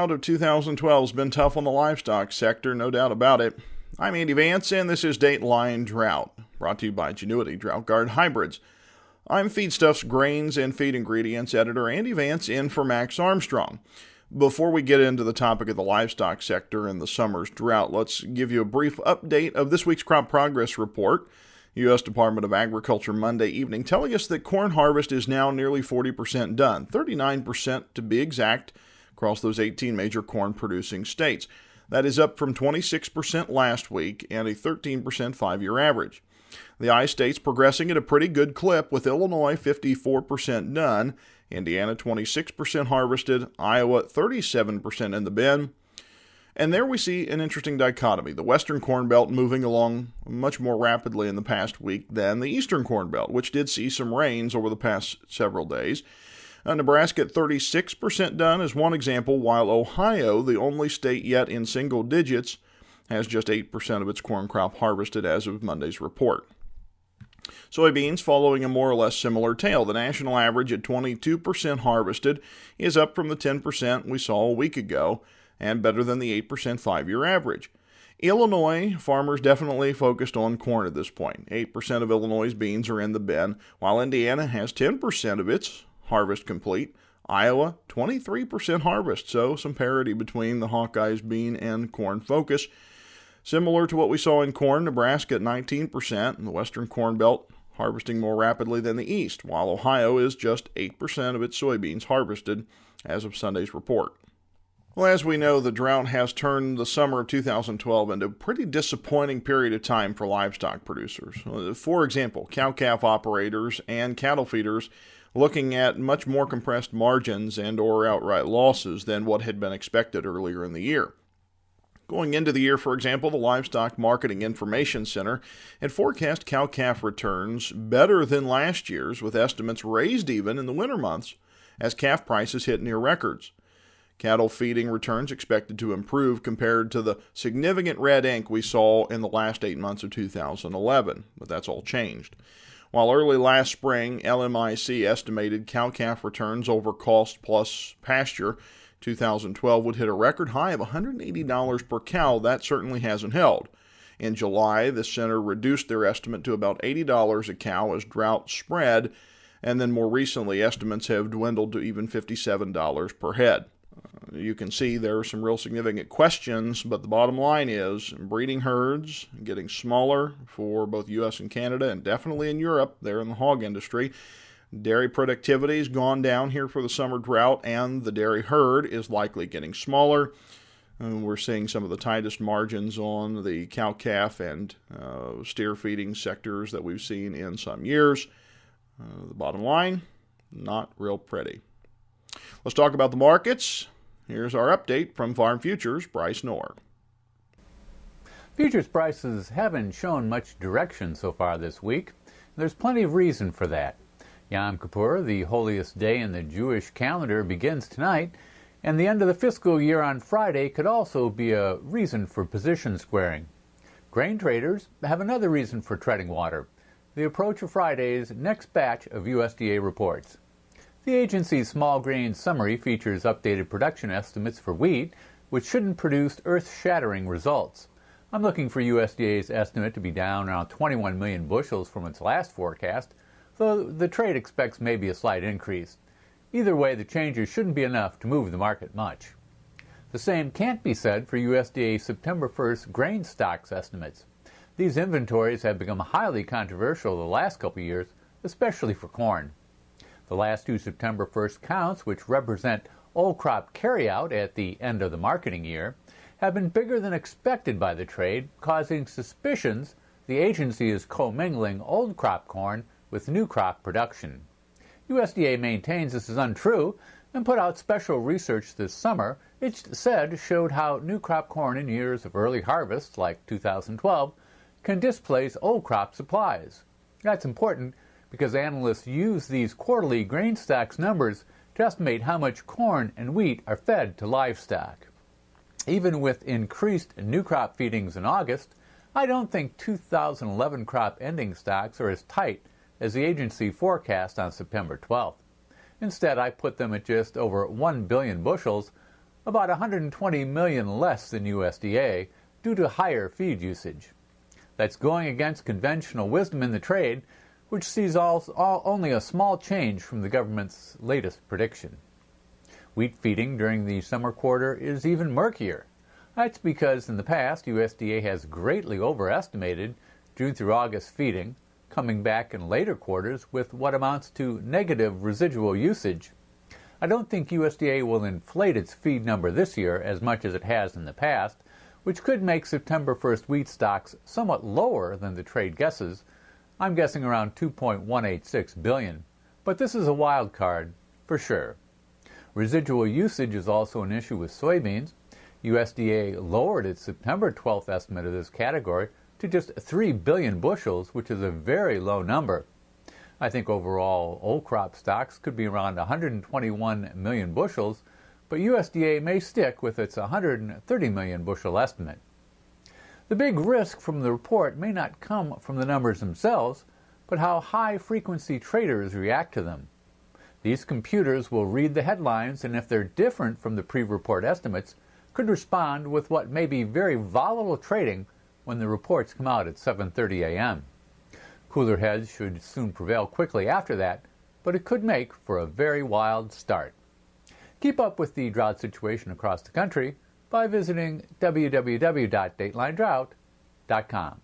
drought of 2012 has been tough on the livestock sector, no doubt about it. I'm Andy Vance, and this is Dateline Drought, brought to you by Genuity Drought Guard Hybrids. I'm Feedstuffs Grains and Feed Ingredients editor Andy Vance in for Max Armstrong. Before we get into the topic of the livestock sector and the summer's drought, let's give you a brief update of this week's crop progress report. U.S. Department of Agriculture Monday evening telling us that corn harvest is now nearly 40% done, 39% to be exact, across those 18 major corn-producing states. That is up from 26% last week and a 13% five-year average. The I-states progressing at a pretty good clip, with Illinois 54% done, Indiana 26% harvested, Iowa 37% in the bin. And there we see an interesting dichotomy. The Western Corn Belt moving along much more rapidly in the past week than the Eastern Corn Belt, which did see some rains over the past several days. Nebraska at 36% done is one example, while Ohio, the only state yet in single digits, has just 8% of its corn crop harvested as of Monday's report. Soybeans following a more or less similar tale. The national average at 22% harvested is up from the 10% we saw a week ago, and better than the 8% five-year average. Illinois farmers definitely focused on corn at this point. 8% of Illinois' beans are in the bin, while Indiana has 10% of its harvest complete. Iowa, 23% harvest, so some parity between the Hawkeyes bean and corn focus. Similar to what we saw in corn, Nebraska at 19%, and the Western Corn Belt harvesting more rapidly than the East, while Ohio is just 8% of its soybeans harvested as of Sunday's report. Well, as we know, the drought has turned the summer of 2012 into a pretty disappointing period of time for livestock producers. For example, cow-calf operators and cattle feeders looking at much more compressed margins and or outright losses than what had been expected earlier in the year. Going into the year, for example, the Livestock Marketing Information Center had forecast cow-calf returns better than last year's, with estimates raised even in the winter months as calf prices hit near records. Cattle feeding returns expected to improve compared to the significant red ink we saw in the last 8 months of 2011, but that's all changed. While early last spring, LMIC estimated cow-calf returns over cost plus pasture 2012 would hit a record high of $180 per cow. That certainly hasn't held. In July, the center reduced their estimate to about $80 a cow as drought spread, and then more recently, estimates have dwindled to even $57 per head. You can see there are some real significant questions, but the bottom line is breeding herds getting smaller for both U.S. and Canada, and definitely in Europe, there in the hog industry. Dairy productivity has gone down here for the summer drought, and the dairy herd is likely getting smaller. We're seeing some of the tightest margins on the cow-calf and steer feeding sectors that we've seen in some years. The bottom line, not real pretty. Let's talk about the markets. Here's our update from Farm Futures, Bryce Knorr. Futures prices haven't shown much direction so far this week. There's plenty of reason for that. Yom Kippur, the holiest day in the Jewish calendar, begins tonight, and the end of the fiscal year on Friday could also be a reason for position squaring. Grain traders have another reason for treading water: the approach of Friday's next batch of USDA reports. The agency's small grain summary features updated production estimates for wheat, which shouldn't produce earth-shattering results. I'm looking for USDA's estimate to be down around 21 million bushels from its last forecast, though the trade expects maybe a slight increase. Either way, the changes shouldn't be enough to move the market much. The same can't be said for USDA September 1st grain stocks estimates. These inventories have become highly controversial the last couple of years, especially for corn. The last two September 1st counts, which represent old crop carryout at the end of the marketing year, have been bigger than expected by the trade, causing suspicions the agency is commingling old crop corn with new crop production. USDA maintains this is untrue and put out special research this summer it said showed how new crop corn in years of early harvest, like 2012, can displace old crop supplies. That's important because analysts use these quarterly grain stocks numbers to estimate how much corn and wheat are fed to livestock. Even with increased new crop feedings in August, I don't think 2011 crop ending stocks are as tight as the agency forecast on September 12th. Instead, I put them at just over 1 billion bushels, about 120 million less than USDA due to higher feed usage. That's going against conventional wisdom in the trade, which sees only a small change from the government's latest prediction. Wheat feeding during the summer quarter is even murkier. That's because in the past, USDA has greatly overestimated June through August feeding, coming back in later quarters with what amounts to negative residual usage. I don't think USDA will inflate its feed number this year as much as it has in the past, which could make September 1st wheat stocks somewhat lower than the trade guesses. I'm guessing around 2.186 billion, but this is a wild card for sure. Residual usage is also an issue with soybeans. USDA lowered its September 12th estimate of this category to just 3 billion bushels, which is a very low number. I think overall old crop stocks could be around 121 million bushels, but USDA may stick with its 130 million bushel estimate. The big risk from the report may not come from the numbers themselves, but how high-frequency traders react to them. These computers will read the headlines, and if they're different from the pre-report estimates, could respond with what may be very volatile trading when the reports come out at 7:30 a.m. Cooler heads should soon prevail quickly after that, but it could make for a very wild start. Keep up with the drought situation across the country by visiting www.datelinedrought.com.